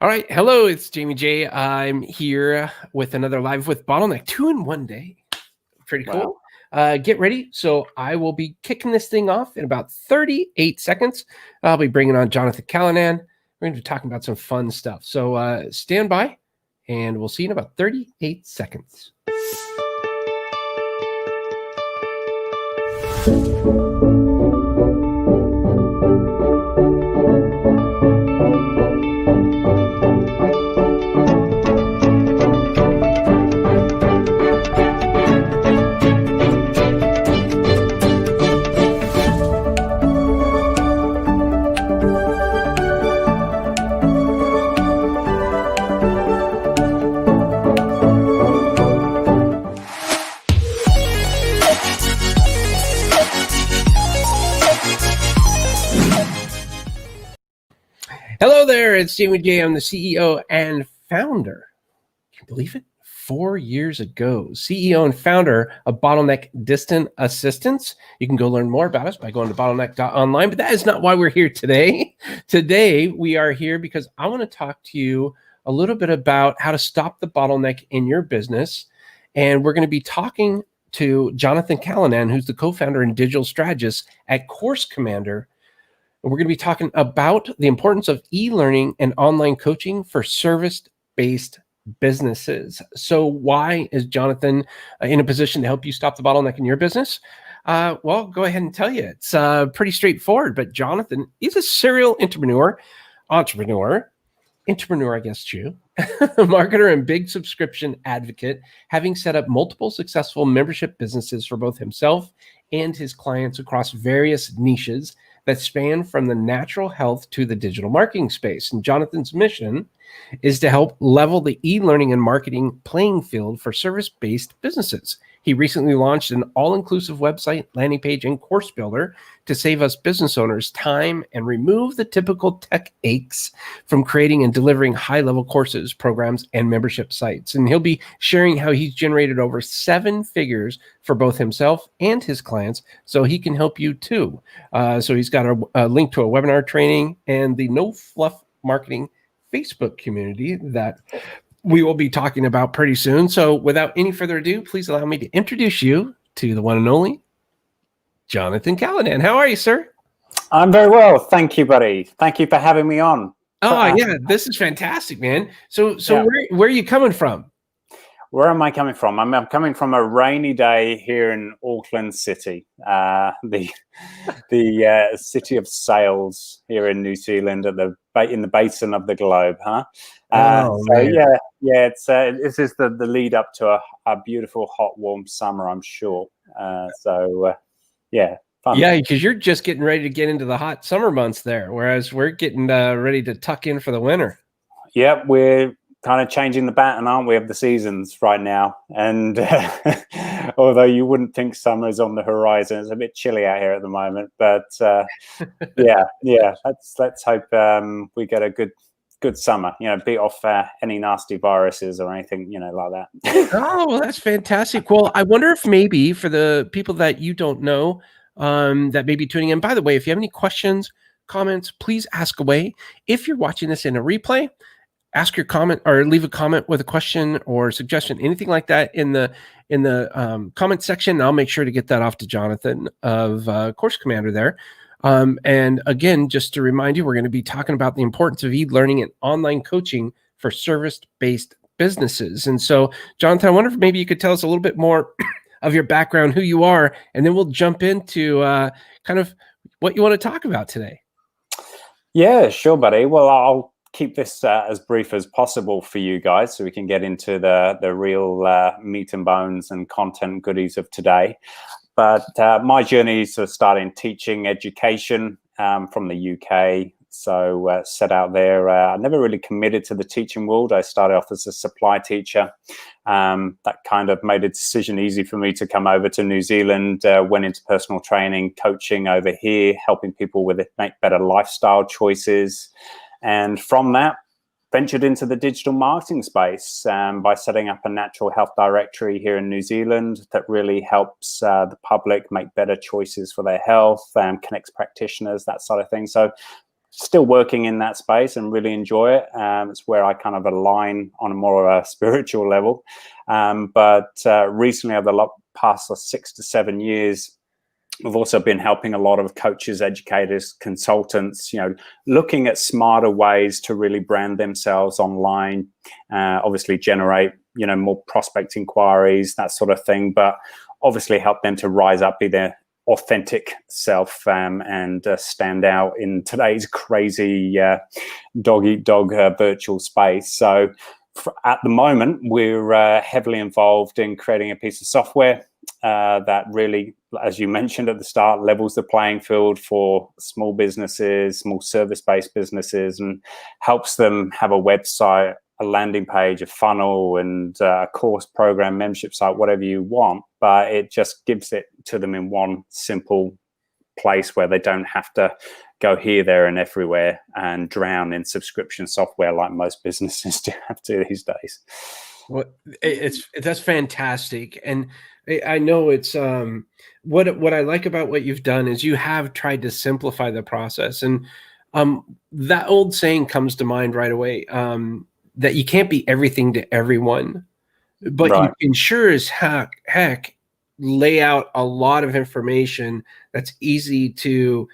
All right. Hello, it's Jamie J. I'm here with another live with Bottleneck, 2 in 1 day. Pretty cool. Wow. Get ready. So I will be kicking this thing off in about 38 seconds. I'll be bringing on Jonathan Calidan. We're going to be talking about some fun stuff. So stand by, and we'll see you in about 38 seconds. Hello there, it's Jamie J. I'm the CEO and founder. Can you believe it? 4 years ago, CEO and founder of Bottleneck Distant Assistance. You can go learn more about us by going to bottleneck.online, but that is not why we're here today. Today, we are here because I want to talk to you a little bit about how to stop the bottleneck in your business. And we're going to be talking to Jonathan Calidan, who's the co-founder and digital strategist at Course Commander. And we're going to be talking about the importance of e-learning and online coaching for service-based businesses. So why is Jonathan in a position to help you stop the bottleneck in your business? Well, go ahead and tell you. It's pretty straightforward, but Jonathan is a serial entrepreneur, I guess, too, marketer and big subscription advocate, having set up multiple successful membership businesses for both himself and his clients across various niches that span from the natural health to the digital marketing space. And Jonathan's mission is to help level the e-learning and marketing playing field for service-based businesses. He recently launched an all-inclusive website, landing page, and course builder to save us business owners time and remove the typical tech aches from creating and delivering high-level courses, programs, and membership sites. And he'll be sharing how he's generated over 7 figures for both himself and his clients, so he can help you too. So he's got a link to a webinar training and the No Fluff Marketing Facebook community that we will be talking about pretty soon. So without any further ado, please allow me to introduce you to the one and only Jonathan Calidan. How are you, sir? I'm very well. Thank you, buddy. Thank you for having me on. Oh, yeah, this is fantastic, man. So yeah. Where are you coming from? Where am I coming from? I'm coming from a rainy day here in Auckland City, the city of sails here in New Zealand, in the basin of the globe, huh? It's this is the lead up to a beautiful, hot, warm summer, I'm sure. Fun. Yeah, because you're just getting ready to get into the hot summer months there, whereas we're getting ready to tuck in for the winter. Yep, we're kind of changing the pattern, aren't we, of the seasons right now? And although you wouldn't think summer is on the horizon, it's a bit chilly out here at the moment. But let's hope we get a good summer. Beat off any nasty viruses or anything, like that. Oh, well, that's fantastic. Well, I wonder if maybe for the people that you don't know that may be tuning in. By the way, if you have any questions, comments, please ask away. If you're watching this in a replay, ask your comment or leave a comment with a question or suggestion, anything like that in the comment section. I'll make sure to get that off to Jonathan of Course Commander there. And again, just to remind you, we're going to be talking about the importance of e-learning and online coaching for service-based businesses. And so, Jonathan, I wonder if maybe you could tell us a little bit more of your background, who you are, and then we'll jump into kind of what you want to talk about today. Yeah, sure, buddy. Well, I'll keep this as brief as possible for you guys so we can get into the real meat and bones and content goodies of today. But my journey is to start in teaching education from the UK. So set out there. I never really committed to the teaching world. I started off as a supply teacher. That kind of made a decision easy for me to come over to New Zealand, went into personal training, coaching over here, helping people make better lifestyle choices. And from that, ventured into the digital marketing space by setting up a natural health directory here in New Zealand that really helps the public make better choices for their health and connects practitioners, that sort of thing. So still working in that space and really enjoy it. It's where I kind of align on a more spiritual level. But recently, over the past 6 to 7 years, we've also been helping a lot of coaches, educators, consultants, looking at smarter ways to really brand themselves online, obviously generate, more prospect inquiries, that sort of thing, but obviously help them to rise up, be their authentic self, and stand out in today's crazy dog-eat-dog virtual space. So at the moment, we're heavily involved in creating a piece of software that really, as you mentioned at the start, levels the playing field for small businesses, small service-based businesses, and helps them have a website, a landing page, a funnel, and a course program, membership site, whatever you want. But it just gives it to them in one simple place where they don't have to go here, there, and everywhere and drown in subscription software like most businesses do have to these days. Well, that's fantastic, and I know it's what I like about what you've done is you have tried to simplify the process, and that old saying comes to mind right away, that you can't be everything to everyone, but Right. you can sure as heck lay out a lot of information that's easy to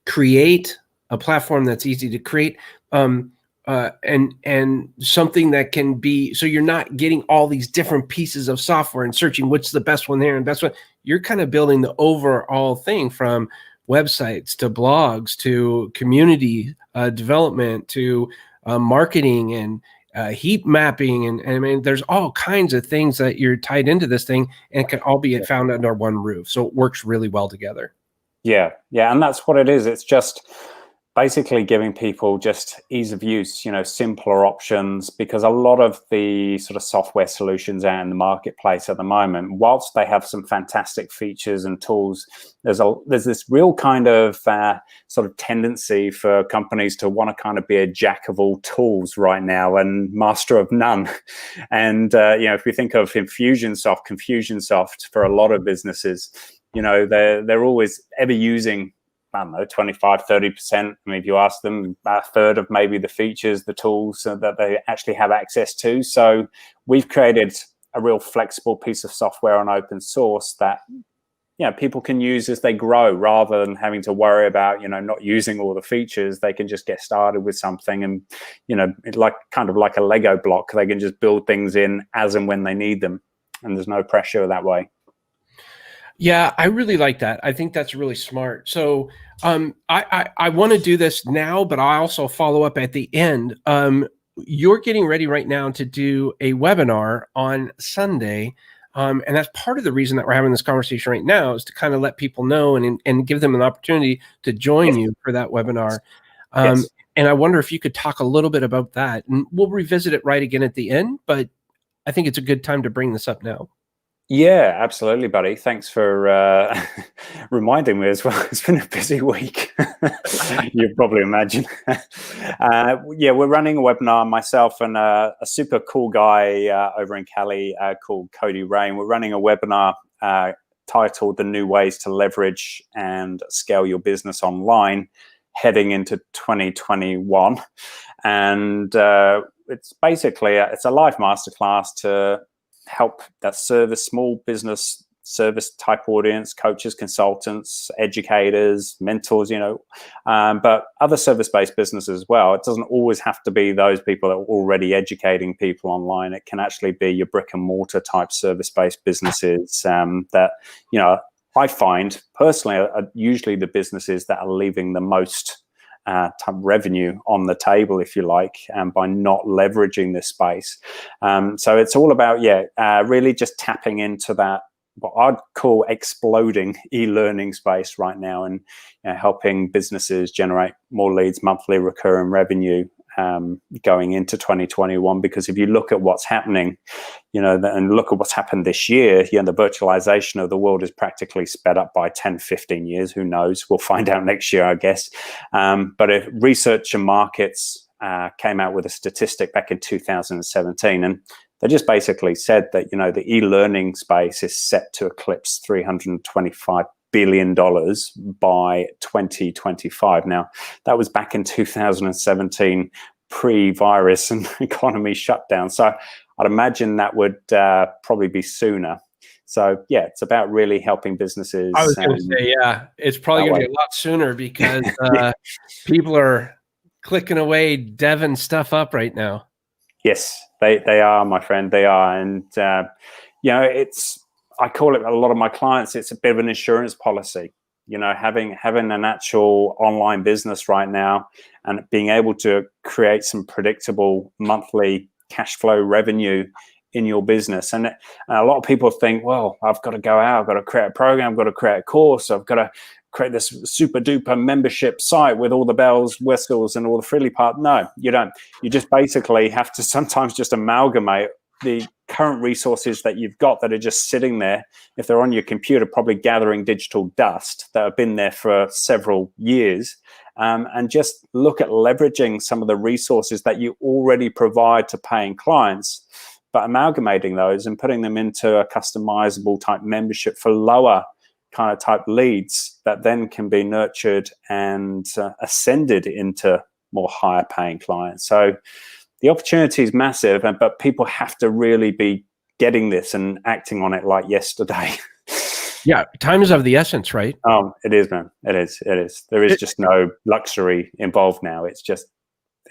create, a platform that's easy to create, and something that can be, so you're not getting all these different pieces of software and searching what's the best one there and best one. You're kind of building the overall thing, from websites to blogs to community development to marketing and heat mapping, and I mean, there's all kinds of things that you're tied into this thing, and it can all be found under one roof. So it works really well together. Yeah, and that's what it is. It's just basically giving people just ease of use, simpler options, because a lot of the sort of software solutions out in the marketplace at the moment, whilst they have some fantastic features and tools, there's this real kind of sort of tendency for companies to want to kind of be a jack of all tools right now and master of none. And if we think of Confusionsoft for a lot of businesses, they're always ever using, I don't know, 25, 30%. I mean, if you ask them, a third of maybe the features, the tools that they actually have access to. So we've created a real flexible piece of software on open source that, people can use as they grow, rather than having to worry about, not using all the features. They can just get started with something and, kind of like a Lego block, they can just build things in as and when they need them. And there's no pressure that way. Yeah, I really like that. I think that's really smart. So I want to do this now, but I also follow up at the end. You're getting ready right now to do a webinar on Sunday. And that's part of the reason that we're having this conversation right now, is to kind of let people know and give them an opportunity to join you for that webinar. Yes. And I wonder if you could talk a little bit about that, and we'll revisit it right again at the end, but I think it's a good time to bring this up now. Yeah, absolutely, buddy. Thanks for reminding me as well. It's been a busy week. You probably imagine. We're running a webinar, myself and a super cool guy over in Cali called Cody Rain. We're running a webinar titled "The New Ways to Leverage and Scale Your Business Online," heading into 2021. And it's basically it's a live masterclass to help that small business service type audience, coaches, consultants, educators, mentors, but other service-based businesses as well. It doesn't always have to be those people that are already educating people online. It can actually be your brick and mortar type service-based businesses that, I find personally are usually the businesses that are leaving the most type revenue on the table, if you like, by not leveraging this space. So it's all about, really just tapping into that, what I'd call exploding e-learning space right now, and helping businesses generate more leads, monthly recurring revenue going into 2021. Because if you look at what's happening, and look at what's happened this year, the virtualization of the world is practically sped up by 10, 15 years. Who knows? We'll find out next year, I guess. But if Research and Markets came out with a statistic back in 2017, and they just basically said that, the e-learning space is set to eclipse $325 billion by 2025. Now, that was back in 2017, pre-virus and economy shutdown. So I'd imagine that would probably be sooner. So yeah, it's about really helping businesses. I was going to say, yeah, it's probably going to be a lot sooner because people are clicking away, deving stuff up right now. Yes, they are, my friend. They are, and I call it, a lot of my clients, it's a bit of an insurance policy. Having an actual online business right now and being able to create some predictable monthly cash flow revenue in your business. And a lot of people think, well, I've got to go out, I've got to create a program, I've got to create a course, I've got to create this super duper membership site with all the bells, whistles, and all the frilly part. No, you don't. You just basically have to sometimes just amalgamate the current resources that you've got that are just sitting there. If they're on your computer, probably gathering digital dust that have been there for several years, and just look at leveraging some of the resources that you already provide to paying clients, but amalgamating those and putting them into a customizable type membership for lower kind of type leads that then can be nurtured and ascended into more higher paying clients. So the opportunity is massive, but people have to really be getting this and acting on it like yesterday. Yeah, time is of the essence, right? It is, man. It is. There is just no luxury involved now. It's just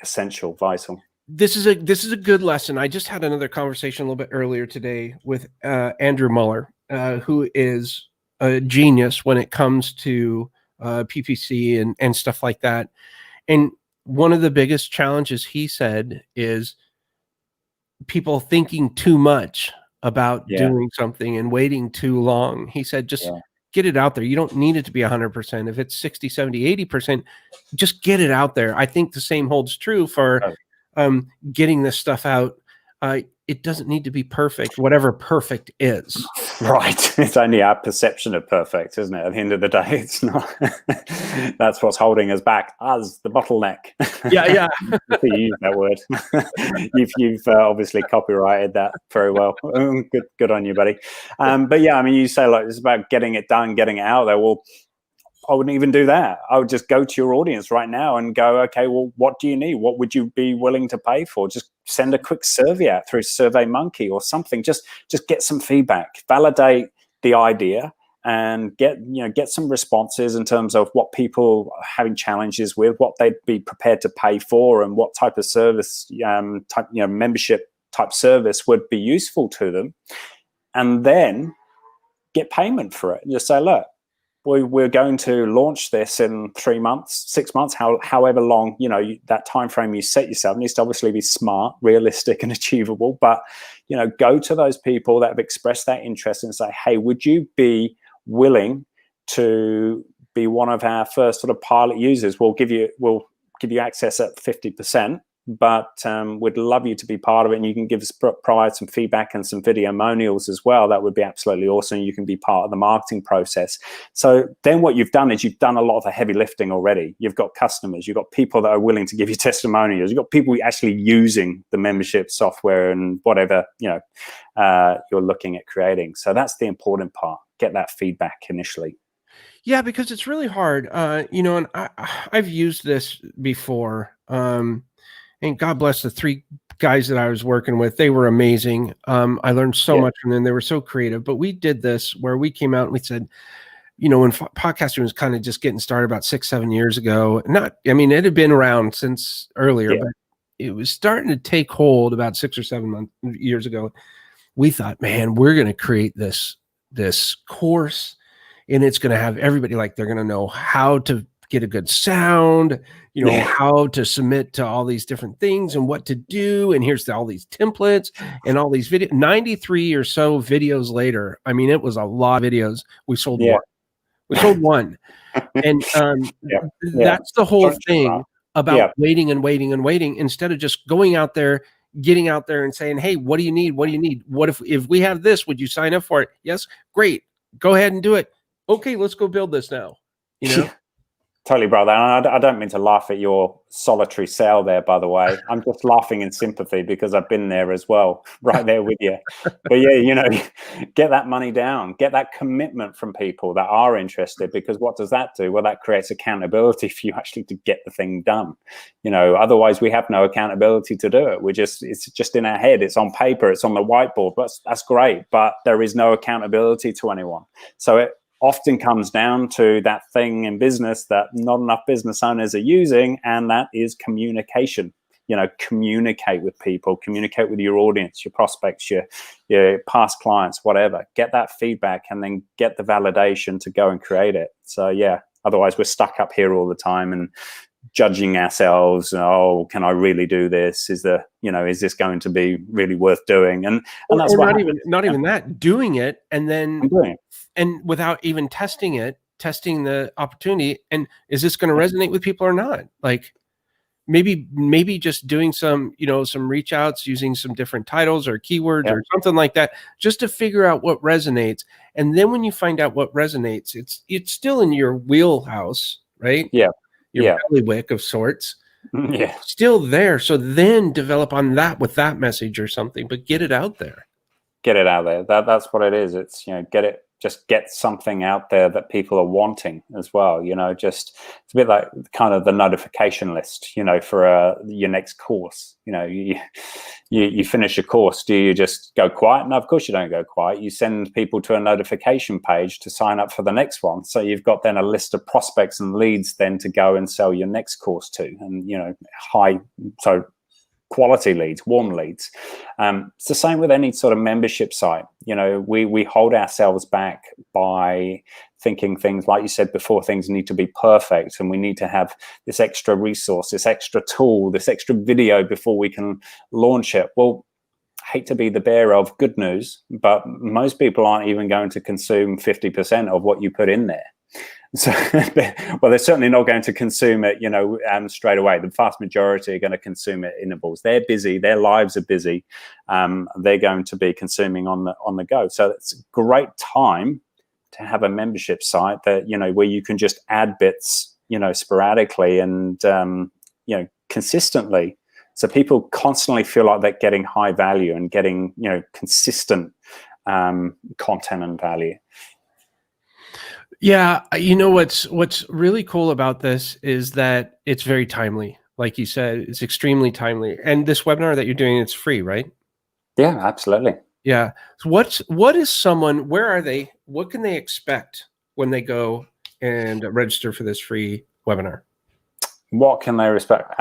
essential, vital. This is a good lesson. I just had another conversation a little bit earlier today with Andrew Muller, who is a genius when it comes to PPC and stuff like that. And one of the biggest challenges, he said, is people thinking too much about doing something and waiting too long. He said, just get it out there. You don't need it to be 100%. If it's 60, 70, 80%, just get it out there. I think the same holds true for getting this stuff out. It doesn't need to be perfect, whatever perfect is. Right. It's only our perception of perfect, isn't it? At the end of the day, it's not. That's what's holding us back. Us, the bottleneck. Yeah. You use that word. You've obviously copyrighted that very well. Good on you, buddy. But yeah, I mean, you say like it's about getting it done, getting it out there. Well, I wouldn't even do that. I would just go to your audience right now and go, okay, well, what do you need? What would you be willing to pay for? Just send a quick survey out through SurveyMonkey or something. Just get some feedback, validate the idea, and get some responses in terms of what people are having challenges with, what they'd be prepared to pay for, and what type of service type membership type service would be useful to them, and then get payment for it. And just say, look, we're going to launch this in 3 months, 6 months, however long, that time frame you set yourself. It needs to obviously be smart, realistic, and achievable. But, go to those people that have expressed that interest and say, hey, would you be willing to be one of our first sort of pilot users? We'll give you access at 50%. But we'd love you to be part of it, and you can provide some feedback and some videomonials as well. That would be absolutely awesome. You can be part of the marketing process. So then what you've done is you've done a lot of the heavy lifting already. You've got customers, you've got people that are willing to give you testimonials, you've got people actually using the membership software and whatever you're looking at creating. So that's the important part. Get that feedback initially. Yeah, because it's really hard, and I've used this before. And God bless the 3 guys that I was working with. They were amazing. I learned so much from them. They were so creative. But we did this where we came out and we said, when podcasting was kind of just getting started about 6-7 years ago, it had been around since earlier, but it was starting to take hold about 6 or 7 years ago. We thought, man, we're going to create this course, and it's going to have everybody, like, they're going to know how to get a good sound, how to submit to all these different things and what to do. And here's all these templates and all these videos. 93 or so videos later, it was a lot of videos. We sold one. We sold one. And that's the whole thing about waiting and waiting and waiting, instead of just going out there, getting out there and saying, hey, what do you need? What do you need? What if we have this, would you sign up for it? Yes. Great. Go ahead and do it. Okay, let's go build this now. Totally, brother. And I don't mean to laugh at your solitary sale there, by the way. I'm just laughing in sympathy because I've been there as well, right there with you. But yeah, you know, get that money down, get that commitment from people that are interested, because what does that do? Well, that creates accountability for you actually to get the thing done. You know, otherwise we have no accountability to do it. It's just in our head. It's on paper. It's on the whiteboard. That's great. But there is no accountability to anyone. So it often comes down to that thing in business that not enough business owners are using, and that is communication. You know, communicate with people, communicate with your audience, your prospects, your past clients, whatever. Get that feedback and then get the validation to go and create it. So yeah, otherwise we're stuck up here all the time and judging ourselves. Oh, can I really do this? Is this going to be really worth doing? And that's or not even that, doing it and then and without even testing testing the opportunity, and is this going to resonate with people or not? Like maybe just doing some reach outs using some different titles or keywords or something like that, just to figure out what resonates. And then when you find out what resonates, it's still in your wheelhouse, right? Your bailiwick of sorts. Still there. So then develop on that with that message or something, but get it out there. Get it out there. That's what it is. It's, get something out there that people are wanting as well. It's a bit like kind of the notification list, for your next course. You finish a course. Do you just go quiet? No, of course you don't go quiet. You send people to a notification page to sign up for the next one. So you've got then a list of prospects and leads then to go and sell your next course to, and quality leads, warm leads. It's the same with any sort of membership site. We hold ourselves back by thinking things, like you said before, things need to be perfect, and we need to have this extra resource, this extra tool, this extra video before we can launch it. Well, I hate to be the bearer of good news, but most people aren't even going to consume 50% of what you put in there. So, well, they're certainly not going to consume it, straight away. The vast majority are going to consume it in intervals. They're busy. Their lives are busy. They're going to be consuming on the go. So it's a great time to have a membership site that, where you can just add bits, sporadically and, consistently. So people constantly feel like they're getting high value and getting, consistent content and value. Yeah, what's really cool about this is that it's very timely. Like you said, it's extremely timely. And this webinar that you're doing, it's free, right? Yeah, absolutely. Yeah. So where are they? What can they expect when they go and register for this free webinar? What can they expect?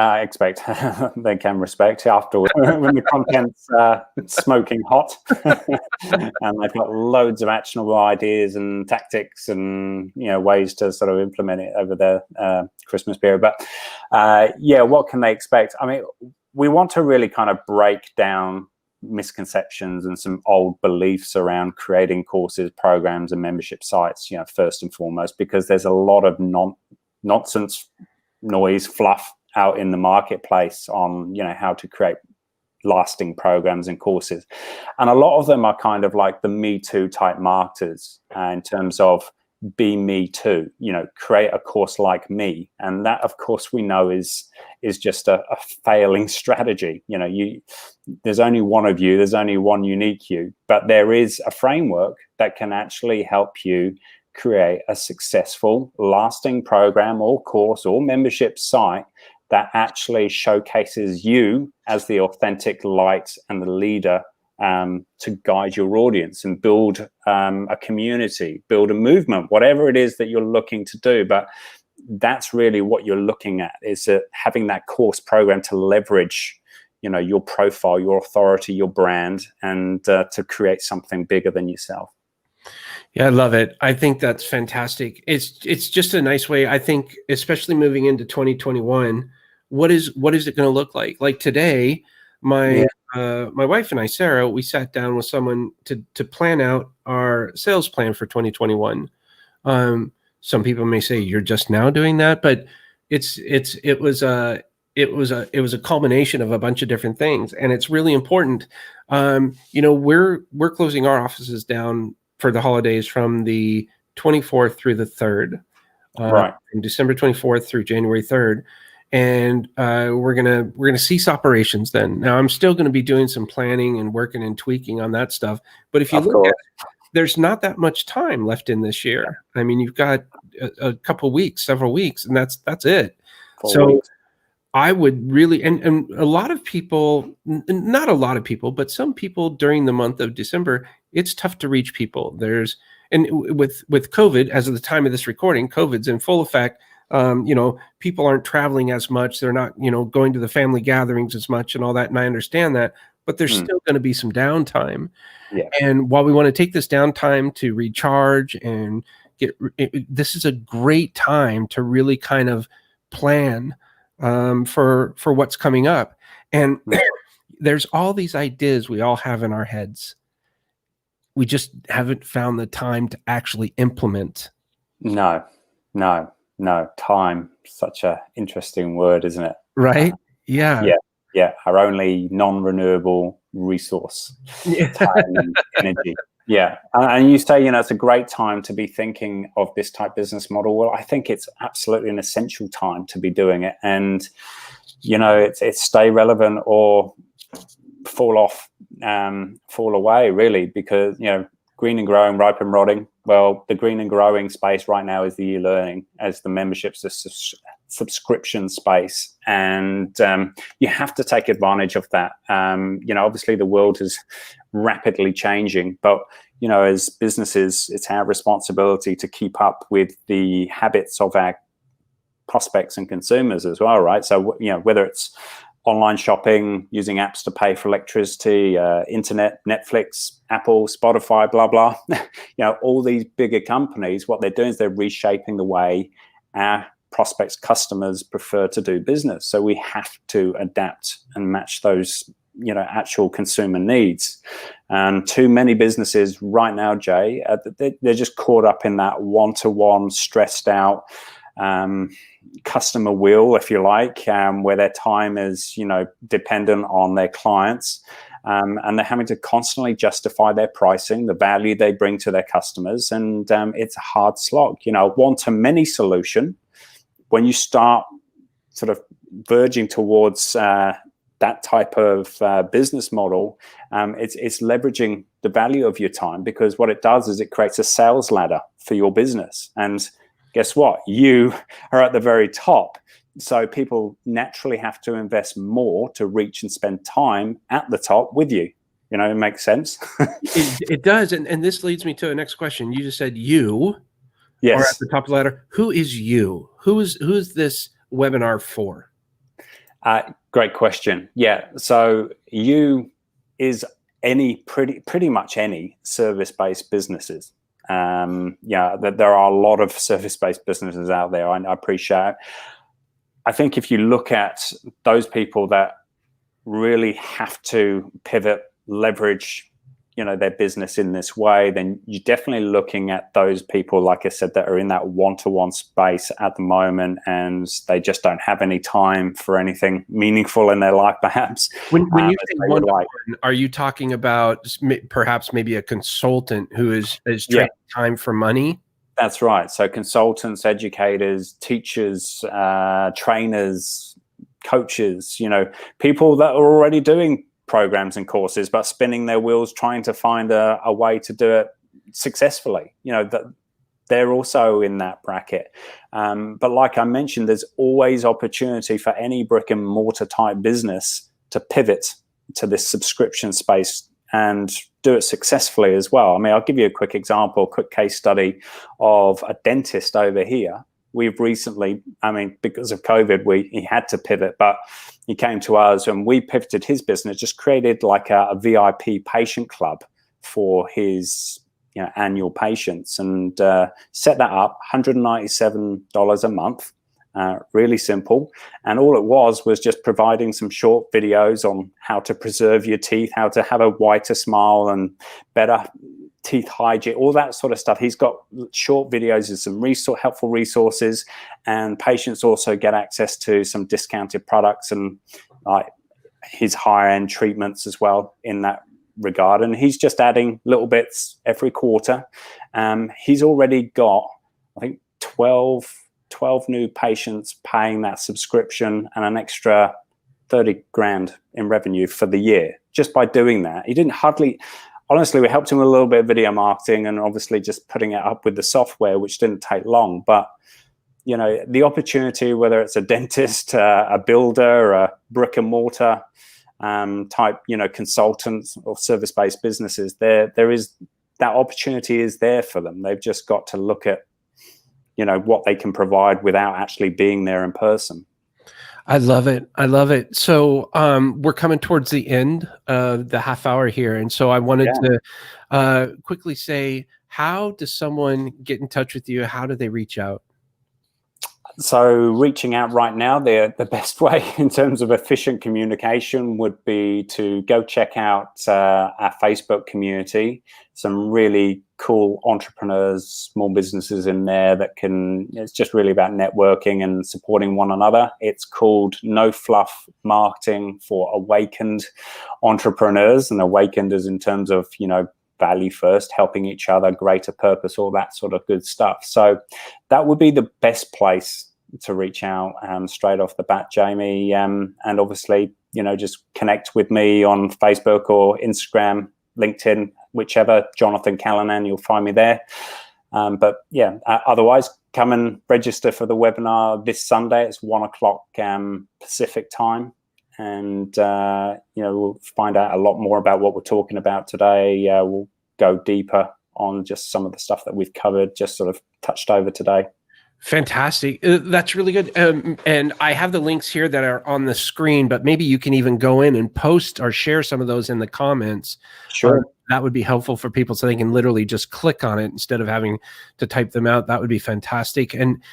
They can respect afterwards when the content's smoking hot, and they've got loads of actionable ideas and tactics and ways to sort of implement it over the Christmas period. But what can they expect? I mean, we want to really kind of break down misconceptions and some old beliefs around creating courses, programs, and membership sites. First and foremost, because there's a lot of nonsense, noise, fluff out in the marketplace on how to create lasting programs and courses, and a lot of them are kind of like the Me Too type marketers in terms of be me too, create a course like me, and that of course we know is just a failing strategy. There's only one of you, there's only one unique you, but there is a framework that can actually help you create a successful, lasting program or course or membership site that actually showcases you as the authentic light and the leader to guide your audience and build a community, build a movement, whatever it is that you're looking to do. But that's really what you're looking at, is having that course program to leverage your profile, your authority, your brand, and to create something bigger than yourself. Yeah, I love it. I think that's fantastic. It's just a nice way, I think, especially moving into 2021. What is it going to look like? Like today, my wife and I, Sarah, we sat down with someone to plan out our sales plan for 2021. Some people may say you're just now doing that, but it was a culmination of a bunch of different things, and it's really important. We're closing our offices down for the holidays from the 24th through the 3rd. Right. from December 24th through January 3rd. And we're gonna cease operations then. Now I'm still going to be doing some planning and working and tweaking on that stuff. But if you Of look course. at it, there's not that much time left in this year. I mean, you've got a couple weeks, several weeks, and that's it. 4 weeks. I would really, and a lot of people, not a lot of people, but some people during the month of December, it's tough to reach people. And with COVID, as of the time of this recording, COVID's in full effect. People aren't traveling as much. They're not, going to the family gatherings as much and all that. And I understand that, but there's still going to be some downtime. Yeah. And while we want to take this downtime to recharge and this is a great time to really kind of plan for what's coming up. And there's all these ideas we all have in our heads. We just haven't found the time to actually implement. No. Time, such a interesting word, isn't it? Right? Yeah. Our only non-renewable resource, time and energy. Yeah. And you say, it's a great time to be thinking of this type business model. Well, I think it's absolutely an essential time to be doing it. And, it's stay relevant or fall away, really, because, green and growing, ripe and rotting. Well, the green and growing space right now is the e-learning, as the memberships, the subscription space. And you have to take advantage of that. Obviously the world is rapidly changing, but, as businesses, it's our responsibility to keep up with the habits of our prospects and consumers as well, right? So, whether it's online shopping, using apps to pay for electricity, internet, Netflix, Apple, Spotify, blah, blah. All these bigger companies, what they're doing is they're reshaping the way our prospects, customers prefer to do business. So we have to adapt and match those, actual consumer needs. And too many businesses right now, Jay, they're just caught up in that one-to-one, stressed out, customer wheel, if you like, where their time is, dependent on their clients, and they're having to constantly justify their pricing, the value they bring to their customers, and it's a hard slog. One-to-many solution, when you start sort of verging towards that type of business model, it's leveraging the value of your time, because what it does is it creates a sales ladder for your business. And guess what? You are at the very top. So people naturally have to invest more to reach and spend time at the top with you. It makes sense. It does. And this leads me to the next question. You just said you are at the top of the ladder. Who is you? Who is this webinar for? Great question. Yeah. So you is pretty much any service-based businesses. There are a lot of service-based businesses out there. I appreciate it. I think if you look at those people that really have to pivot, leverage, their business in this way, then you're definitely looking at those people, like I said, that are in that one-to-one space at the moment, and they just don't have any time for anything meaningful in their life, perhaps. When you say one-to-one, are you talking about perhaps maybe a consultant who is trading time for money? That's right. So consultants, educators, teachers, trainers, coaches, people that are already doing programs and courses, but spinning their wheels, trying to find a way to do it successfully. That they're also in that bracket. But like I mentioned, there's always opportunity for any brick and mortar type business to pivot to this subscription space and do it successfully as well. I mean, I'll give you a quick example, quick case study of a dentist over here. We've recently, because of COVID, he had to pivot, but he came to us and we pivoted his business, just created like a VIP patient club for his annual patients, and set that up, $197 a month. Really simple. And all it was just providing some short videos on how to preserve your teeth, how to have a whiter smile and better teeth hygiene, all that sort of stuff. He's got short videos and some helpful resources, and patients also get access to some discounted products and his higher end treatments as well in that regard. And he's just adding little bits every quarter. He's already got, I think, 12 12 new patients paying that subscription and an extra 30 grand in revenue for the year just by doing that. He didn't hardly, honestly, we helped him with a little bit of video marketing and obviously just putting it up with the software, which didn't take long. But, you know, the opportunity, whether it's a dentist, a builder, a brick and mortar type, you know, consultants or service-based businesses, there is that opportunity is there for them. They've just got to look at, you know, what they can provide without actually being there in person. I love it. I love it. So we're coming towards the end of the half hour here. And so I wanted to quickly say, how does someone get in touch with you? How do they reach out? So reaching out right now, the best way in terms of efficient communication would be to go check out our Facebook community. Some really cool entrepreneurs, small businesses in there that can, it's just really about networking and supporting one another. It's called No Fluff Marketing for Awakened Entrepreneurs, and awakened is in terms of, you know, value first, helping each other, greater purpose, all that sort of good stuff. So that would be the best place to reach out straight off the bat, Jamie. And obviously, you know, just connect with me on Facebook or Instagram, LinkedIn, whichever, Jonathan Calidan, you'll find me there. But yeah, otherwise, come and register for the webinar this Sunday. It's 1 o'clock Pacific time. And, you know, we'll find out a lot more about what we're talking about today. We'll go deeper on just some of the stuff that we've covered, just sort of touched over today. Fantastic. That's really good. And I have the links here that are on the screen, but maybe you can even go in and post or share some of those in the comments. Sure. That would be helpful for people so they can literally just click on it instead of having to type them out. That would be fantastic. And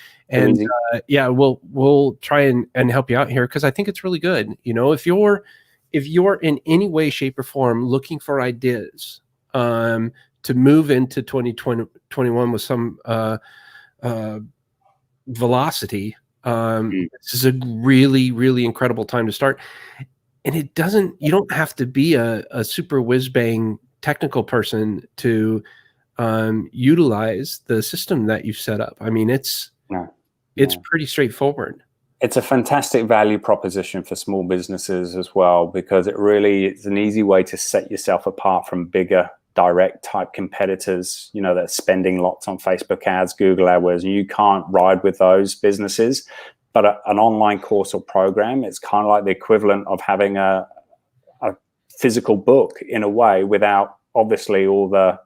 yeah, we'll try and help you out here, because I think it's really good. You know, if you're in any way, shape, or form looking for ideas to move into 2021 with some velocity, this is a really, really incredible time to start. And you don't have to be a super whiz bang technical person to utilize the system that you've set up. I mean, it's pretty straightforward. It's a fantastic value proposition for small businesses as well, because it's an easy way to set yourself apart from bigger direct type competitors, you know, that's spending lots on Facebook ads, Google AdWords, and you can't ride with those businesses. But an online course or program, it's kind of like the equivalent of having a physical book in a way, without obviously all the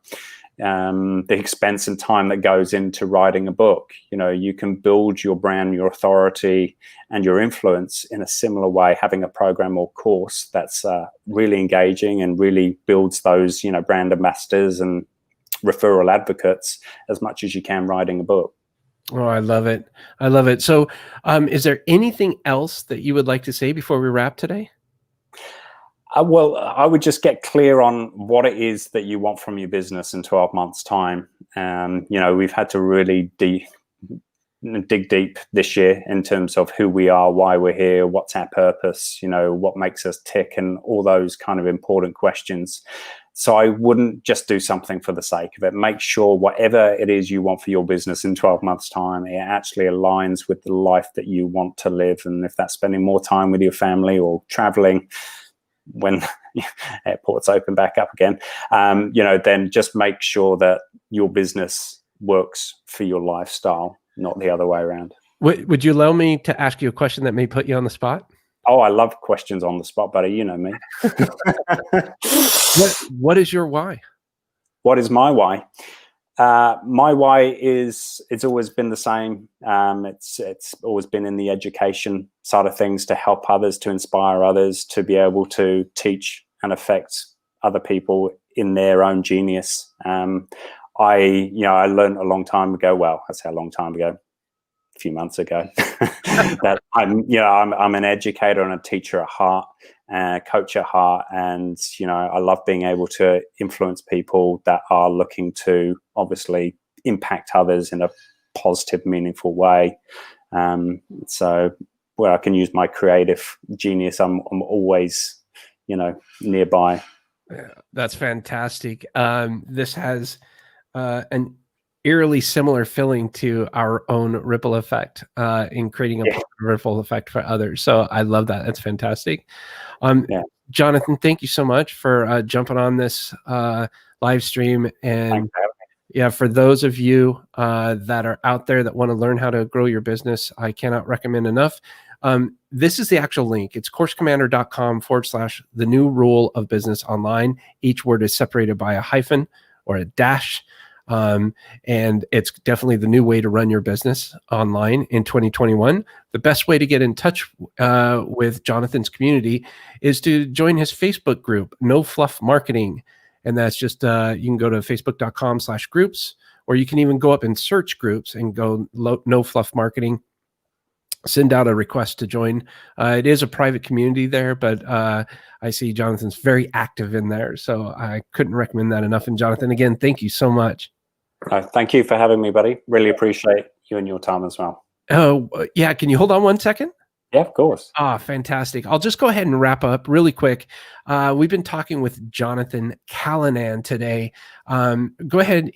expense and time that goes into writing a book. You know, you can build your brand, your authority, and your influence in a similar way, having a program or course that's really engaging and really builds those, you know, brand ambassadors and referral advocates as much as you can writing a book. Oh, I love it. I love it. So is there anything else that you would like to say before we wrap today? Well, I would just get clear on what it is that you want from your business in 12 months' time. You know, we've had to really dig deep this year in terms of who we are, why we're here, what's our purpose, you know, what makes us tick, and all those kind of important questions. So I wouldn't just do something for the sake of it. Make sure whatever it is you want for your business in 12 months' time, it actually aligns with the life that you want to live. And if that's spending more time with your family or traveling when airports open back up again, you know, then just make sure that your business works for your lifestyle, not the other way around. Would you allow me to ask you a question that may put you on the spot? Oh, I love questions on the spot, buddy. You know me. What is your why? What is my why? My why it's always been the same. It's always been in the education side of things, to help others, to inspire others, to be able to teach and affect other people in their own genius. I learned a long time ago. Well, I say a long time ago, a few months ago, that I'm an educator and a teacher at heart, coach at heart, and you know, I love being able to influence people that are looking to obviously impact others in a positive, meaningful way. So where I can use my creative genius, I'm always, you know, nearby. Yeah, that's fantastic. This has an eerily similar feeling to our own ripple effect in creating a positive ripple effect for others. So I love that. That's fantastic. Jonathan, thank you so much for jumping on this live stream. And yeah, for those of you that are out there that want to learn how to grow your business, I cannot recommend enough. This is the actual link. It's coursecommander.com/the new rule of business online. Each word is separated by a hyphen or a dash. And it's definitely the new way to run your business online in 2021. The best way to get in touch with Jonathan's community is to join his Facebook group, No Fluff Marketing. And that's just, you can go to facebook.com/groups, or you can even go up and search groups and go No Fluff Marketing. Send out a request to join. It is a private community there, but I see Jonathan's very active in there. So I couldn't recommend that enough. And Jonathan, again, thank you so much. Thank you for having me, buddy. Really appreciate you and your time as well. Oh, yeah. Can you hold on 1 second? Yeah, of course. Ah, fantastic. I'll just go ahead and wrap up really quick. We've been talking with Jonathan Calidan today. Go ahead.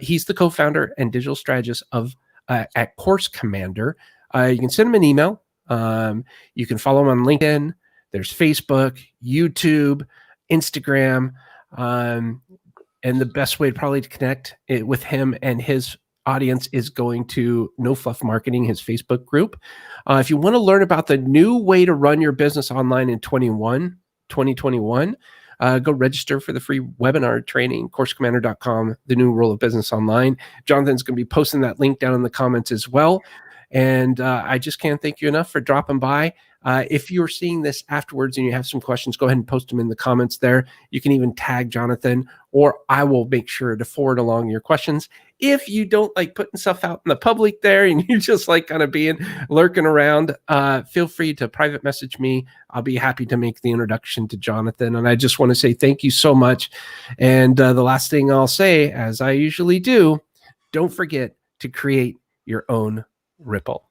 He's the co-founder and digital strategist of at Course Commander. You can send him an email. You can follow him on LinkedIn. There's Facebook, YouTube, Instagram. And the best way probably to connect with him and his audience is going to No Fluff Marketing, his Facebook group. If you want to learn about the new way to run your business online in 2021, go register for the free webinar training, coursecommander.com, the new rule of business online. Jonathan's going to be posting that link down in the comments as well. And I just can't thank you enough for dropping by. If you're seeing this afterwards and you have some questions, go ahead and post them in the comments there. You can even tag Jonathan, or I will make sure to forward along your questions. If you don't like putting stuff out in the public there and you just like kind of lurking around, feel free to private message me. I'll be happy to make the introduction to Jonathan. And I just want to say thank you so much. And the last thing I'll say, as I usually do, don't forget to create your own ripple.